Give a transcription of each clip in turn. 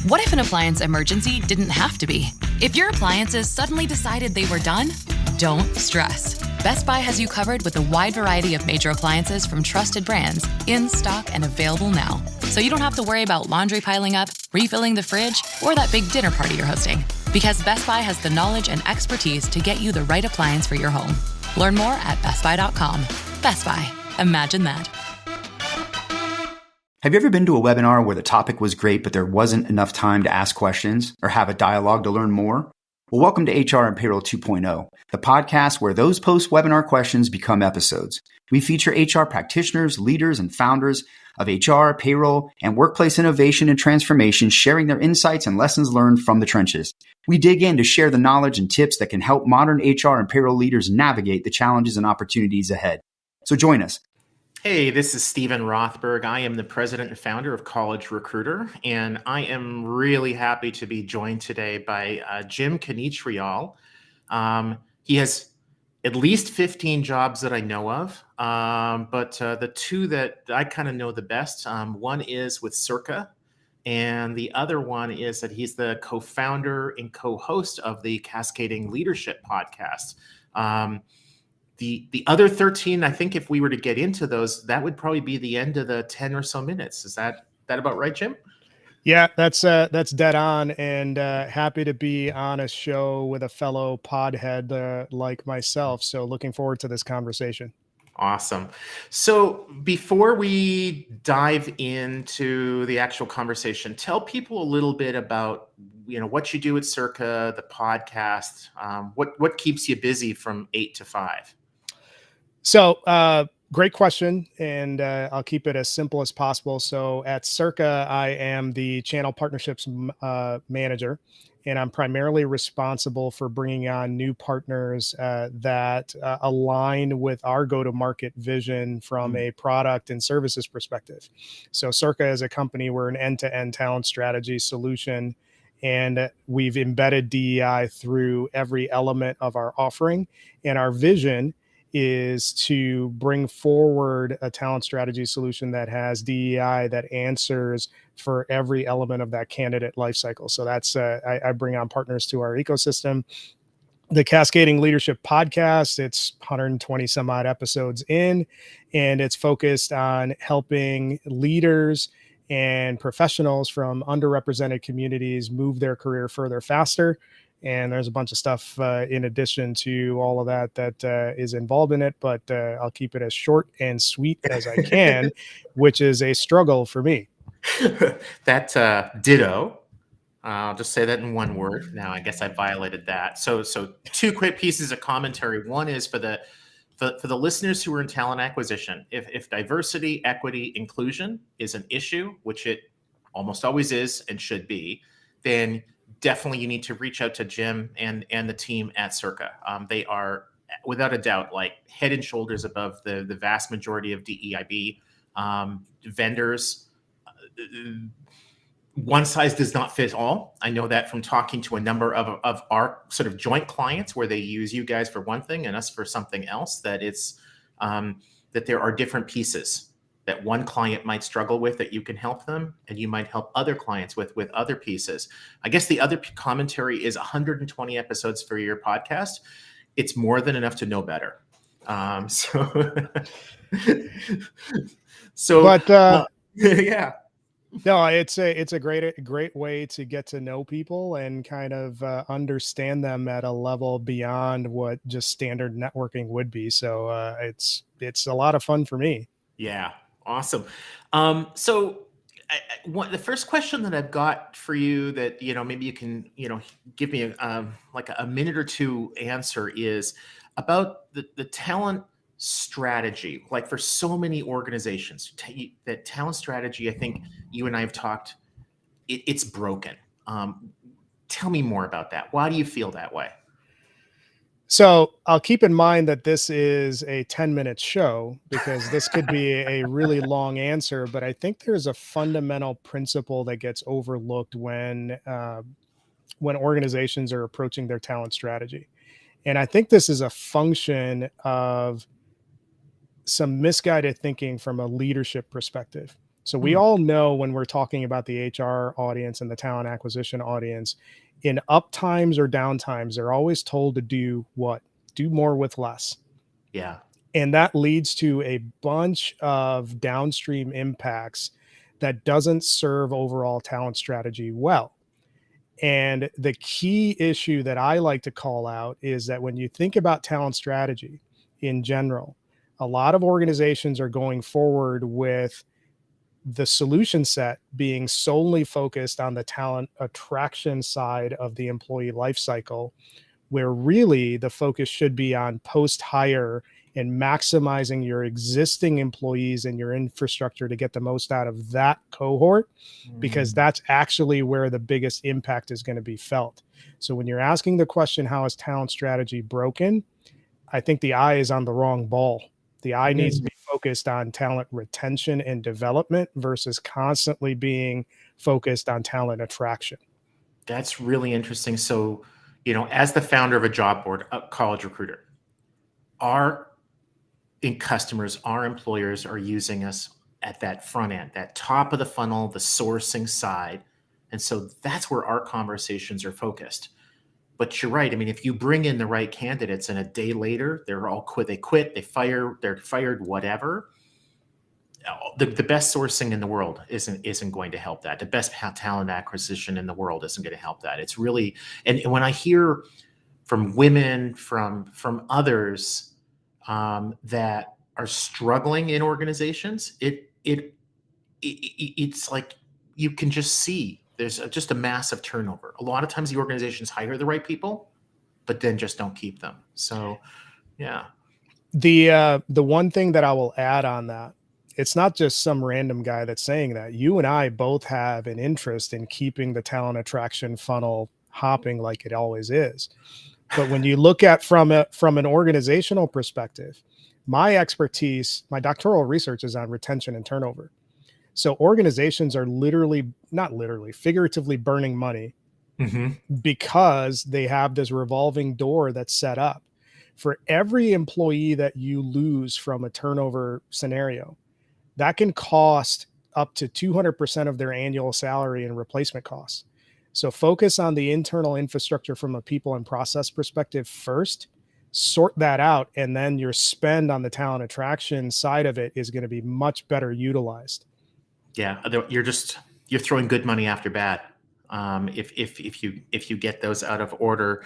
What if an appliance emergency didn't have to be? If your appliances suddenly decided they were done, don't stress. Best Buy has you covered with a wide variety of major appliances from trusted brands, in stock and available now. So you don't have to worry about laundry piling up, refilling the fridge, or that big dinner party you're hosting. Because Best Buy has the knowledge and expertise to get you the right appliance for your home. Learn more at bestbuy.com. Best Buy. Imagine that. Have you ever been to a webinar where the topic was great, but there wasn't enough time to ask questions or have a dialogue to learn more? Well, welcome to HR and Payroll 2.0, the podcast where those post-webinar questions become episodes. We feature HR practitioners, leaders, and founders of HR, payroll, and workplace innovation and transformation, sharing their insights and lessons learned from the trenches. We dig in to share the knowledge and tips that can help modern HR and payroll leaders navigate the challenges and opportunities ahead. So join us. Hey, this is Stephen Rothberg. I am the president and founder of College Recruiter, and I am really happy to be joined today by Jim Kanichirayil. He has at least 15 jobs that I know of, but the two that I kind of know the best, one is with Circa, and the other one is that he's the co-founder and co-host of the Cascading Leadership podcast. The other 13, I think if we were to get into those, that would probably be the end of the 10 or so minutes. Is that about right, Jim? Yeah, that's dead on, and happy to be on a show with a fellow podhead like myself. So looking forward to this conversation. Awesome. So before we dive into the actual conversation, tell people a little bit about what you do at Circa, the podcast, what keeps you busy from 8 to 5. So great question, and I'll keep it as simple as possible. So at Circa, I am the channel partnerships manager, and I'm primarily responsible for bringing on new partners that align with our go-to-market vision from a product and services perspective. So Circa is a company, we're an end-to-end talent strategy solution, and we've embedded DEI through every element of our offering, and our vision is to bring forward a talent strategy solution that has DEI that answers for every element of that candidate lifecycle. So that's I bring on partners to our ecosystem. The Cascading Leadership podcast, it's 120 some odd episodes in, and it's focused on helping leaders and professionals from underrepresented communities move their career further faster. And there's a bunch of stuff in addition to all of that is involved in it, but I'll keep it as short and sweet as I can, which is a struggle for me. That ditto. I'll just say that in one word. Now, I guess I violated that. So two quick pieces of commentary. One is for the listeners who are in talent acquisition. If diversity, equity, inclusion is an issue, which it almost always is and should be, then definitely you need to reach out to Jim and the team at Circa. They are, without a doubt, like head and shoulders above the vast majority of DEIB vendors. One size does not fit all. I know that from talking to a number of our sort of joint clients where they use you guys for one thing and us for something else, that it's that there are different pieces that one client might struggle with that you can help them, and you might help other clients with other pieces. I guess the other commentary is 120 episodes for your podcast. It's more than enough to know better. Yeah. No, it's a great way to get to know people and kind of understand them at a level beyond what just standard networking would be. So it's a lot of fun for me. Yeah. Awesome. So the first question that I've got for you that, maybe you can, give me like a minute or two answer is about the talent strategy. Like for so many organizations, that talent strategy, I think you and I have talked, it's broken. Tell me more about that. Why do you feel that way? So I'll keep in mind that this is a 10-minute show because this could be a really long answer, but I think there's a fundamental principle that gets overlooked when organizations are approaching their talent strategy. And I think this is a function of some misguided thinking from a leadership perspective. So we all know when we're talking about the HR audience and the talent acquisition audience, in up times or down times, they're always told to do what? Do more with less. Yeah. And that leads to a bunch of downstream impacts that doesn't serve overall talent strategy well. And the key issue that I like to call out is that when you think about talent strategy in general, a lot of organizations are going forward with the solution set being solely focused on the talent attraction side of the employee life cycle, where really the focus should be on post-hire and maximizing your existing employees and your infrastructure to get the most out of that cohort, because that's actually where the biggest impact is going to be felt. So when you're asking the question, how is talent strategy broken? I think the eye is on the wrong ball. The eye needs to be focused on talent retention and development versus constantly being focused on talent attraction. That's really interesting. So, as the founder of a job board, a College Recruiter, our customers, our employers are using us at that front end, that top of the funnel, the sourcing side. And so that's where our conversations are focused. But you're right. I mean, if you bring in the right candidates and a day later, they're fired, whatever. The best sourcing in the world isn't going to help that. The best talent acquisition in the world isn't going to help that. It's really, and when I hear from women, from others that are struggling in organizations, it's like you can just see there's just a massive turnover. A lot of times the organizations hire the right people, but then just don't keep them. So, yeah. The one thing that I will add on that, it's not just some random guy that's saying that. You and I both have an interest in keeping the talent attraction funnel hopping like it always is. But when you look at from an organizational perspective, my expertise, my doctoral research is on retention and turnover. So organizations are figuratively burning money because they have this revolving door that's set up. For every employee that you lose from a turnover scenario, that can cost up to 200% of their annual salary and replacement costs. So focus on the internal infrastructure from a people and process perspective first, sort that out, and then your spend on the talent attraction side of it is going to be much better utilized. Yeah, you're throwing good money after bad if you get those out of order.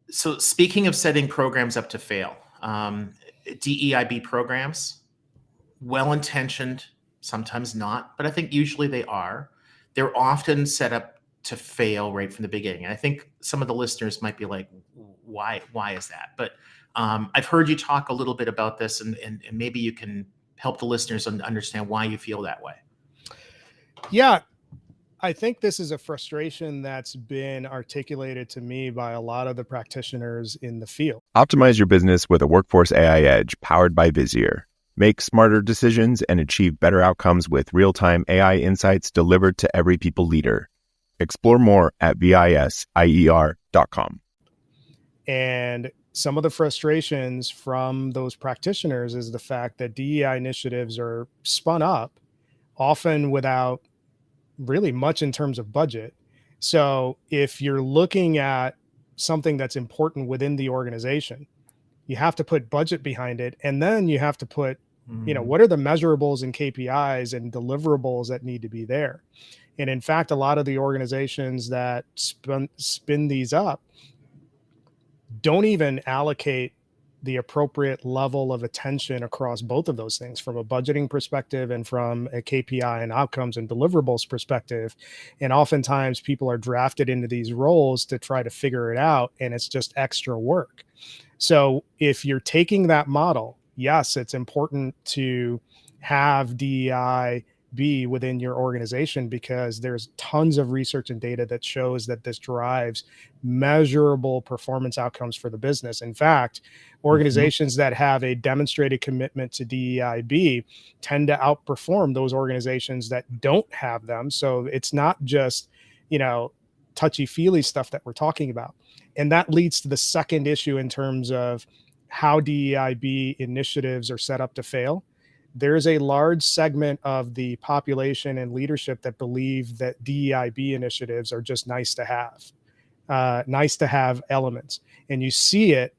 So speaking of setting programs up to fail, DEIB programs, well-intentioned, sometimes not, but I think usually they are. They're often set up to fail right from the beginning. And I think some of the listeners might be like, why is that? But I've heard you talk a little bit about this, and maybe you can help the listeners understand why you feel that way. Yeah, I think this is a frustration that's been articulated to me by a lot of the practitioners in the field. Optimize your business with a Workforce AI Edge powered by Visier. Make smarter decisions and achieve better outcomes with real-time AI insights delivered to every people leader. Explore more at visier.com. And some of the frustrations from those practitioners is the fact that DEI initiatives are spun up, often without really much in terms of budget. So if you're looking at something that's important within the organization, you have to put budget behind it. And then you have to put, what are the measurables and KPIs and deliverables that need to be there? And in fact, a lot of the organizations that spin these up don't even allocate the appropriate level of attention across both of those things, from a budgeting perspective and from a KPI and outcomes and deliverables perspective. And oftentimes people are drafted into these roles to try to figure it out, and it's just extra work. So if you're taking that model, yes, it's important to have DEI be within your organization, because there's tons of research and data that shows that this drives measurable performance outcomes for the business. In fact, organizations that have a demonstrated commitment to DEIB tend to outperform those organizations that don't have them. So it's not just, touchy-feely stuff that we're talking about. And that leads to the second issue in terms of how DEIB initiatives are set up to fail. there's a large segment of the population and leadership that believe that DEIB initiatives are just nice to have elements. And you see it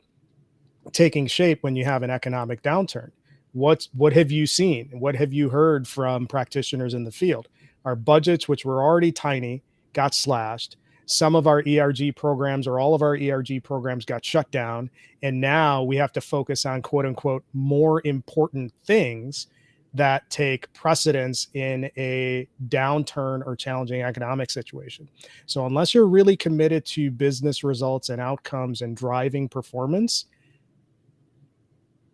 taking shape when you have an economic downturn. What have you seen? What have you heard from practitioners in the field? Our budgets, which were already tiny, got slashed. Some of our ERG programs or all of our ERG programs got shut down. And now we have to focus on quote unquote more important things that take precedence in a downturn or challenging economic situation. So unless you're really committed to business results and outcomes and driving performance,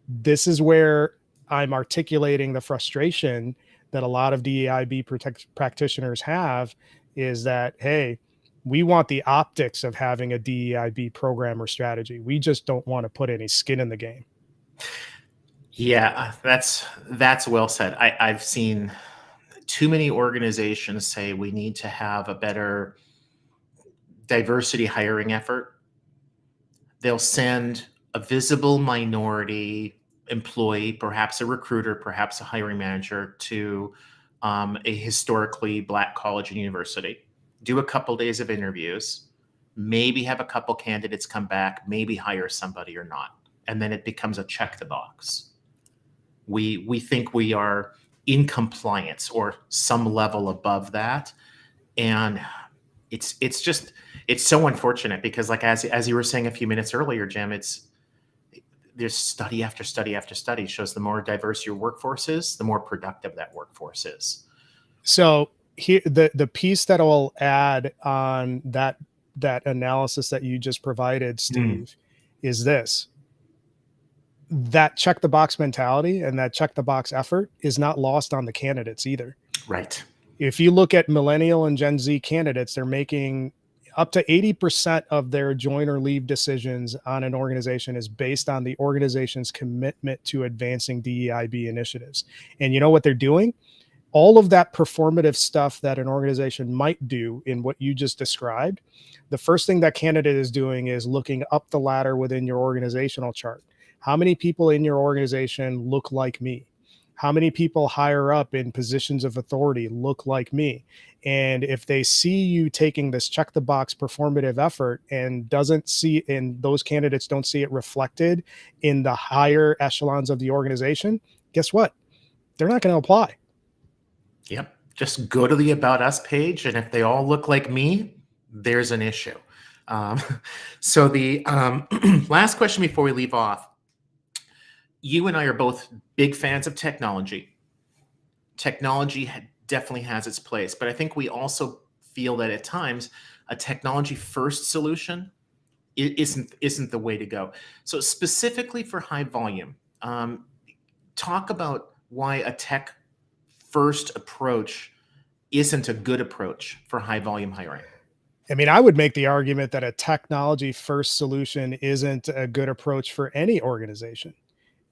this is where I'm articulating the frustration that a lot of DEIB practitioners have, is that, hey, we want the optics of having a DEIB program or strategy. We just don't want to put any skin in the game. Yeah, that's well said. I've seen too many organizations say we need to have a better diversity hiring effort. They'll send a visible minority employee, perhaps a recruiter, perhaps a hiring manager, to a historically Black college and university, do a couple days of interviews, maybe have a couple candidates come back, maybe hire somebody or not. And then it becomes a check the box. We think we are in compliance or some level above that. And it's so unfortunate because, like, as you were saying a few minutes earlier, Jim, there's study after study after study shows the more diverse your workforce is, the more productive that workforce is. So here, the piece that I'll add on that analysis that you just provided, Steve, is this: that check the box mentality and that check the box effort is not lost on the candidates either. Right. If you look at millennial and Gen Z candidates, they're making up to 80% of their join or leave decisions on an organization is based on the organization's commitment to advancing DEIB initiatives. And you know what they're doing? All of that performative stuff that an organization might do in what you just described, the first thing that candidate is doing is looking up the ladder within your organizational chart. How many people in your organization look like me? How many people higher up in positions of authority look like me? And if they see you taking this check the box performative effort and those candidates don't see it reflected in the higher echelons of the organization, guess what? They're not going to apply. Yep. Just go to the About Us page. And if they all look like me, there's an issue. So the last question before we leave off. You and I are both big fans of technology. Technology definitely has its place, but I think we also feel that at times a technology-first solution isn't the way to go. So specifically for high volume, talk about why a tech-first approach isn't a good approach for high volume hiring. I mean, I would make the argument that a technology-first solution isn't a good approach for any organization.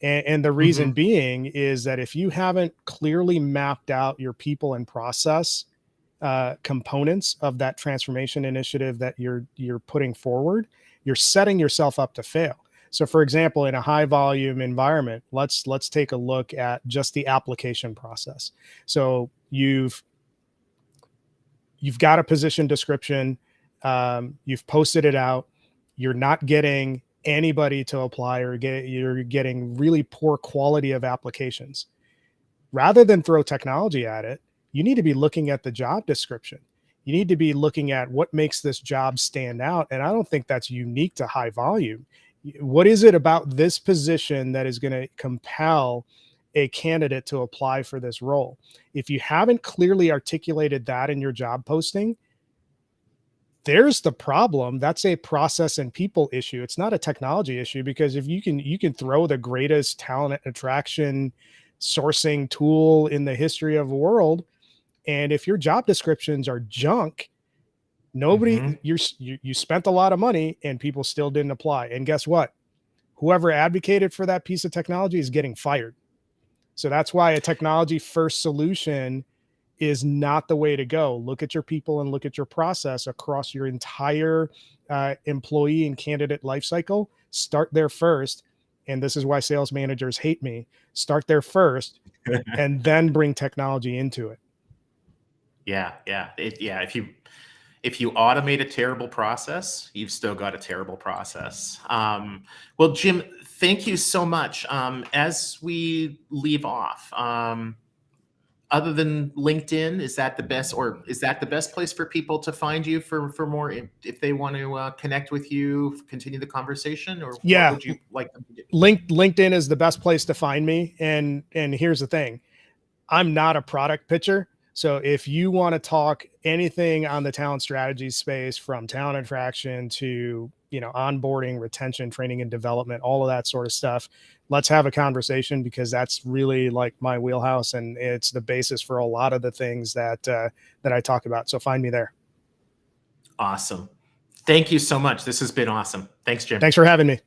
And the reason being is that if you haven't clearly mapped out your people and process components of that transformation initiative that you're putting forward, you're setting yourself up to fail. So for example, in a high volume environment, let's take a look at just the application process. So you've got a position description, you've posted it out, you're not getting anybody to apply, or you're getting really poor quality of applications. Rather than throw technology at it, you need to be looking at the job description. You need to be looking at what makes this job stand out. And I don't think that's unique to high volume. What is it about this position that is going to compel a candidate to apply for this role? If you haven't clearly articulated that in your job posting, there's the problem. That's a process and people issue. It's not a technology issue, because if you can throw the greatest talent attraction sourcing tool in the history of the world, and if your job descriptions are junk, you spent a lot of money and people still didn't apply. And guess what? Whoever advocated for that piece of technology is getting fired. So that's why a technology first solution is not the way to go. Look at your people and look at your process across your entire employee and candidate lifecycle. Start there first. And this is why sales managers hate me. Start there first. and then bring technology into it. Yeah. If you automate a terrible process, you've still got a terrible process. Well, Jim, thank you so much. As we leave off, other than LinkedIn, is that the best place for people to find you for more, if they want to connect with you, continue the conversation, or Yeah. what would you like them to do? LinkedIn is the best place to find me. And here's the thing. I'm not a product pitcher. So if you want to talk anything on the talent strategy space, from talent attraction to, onboarding, retention, training and development, all of that sort of stuff, let's have a conversation, because that's really like my wheelhouse, and it's the basis for a lot of the things that I talk about. So find me there. Awesome. Thank you so much. This has been awesome. Thanks, Jim. Thanks for having me.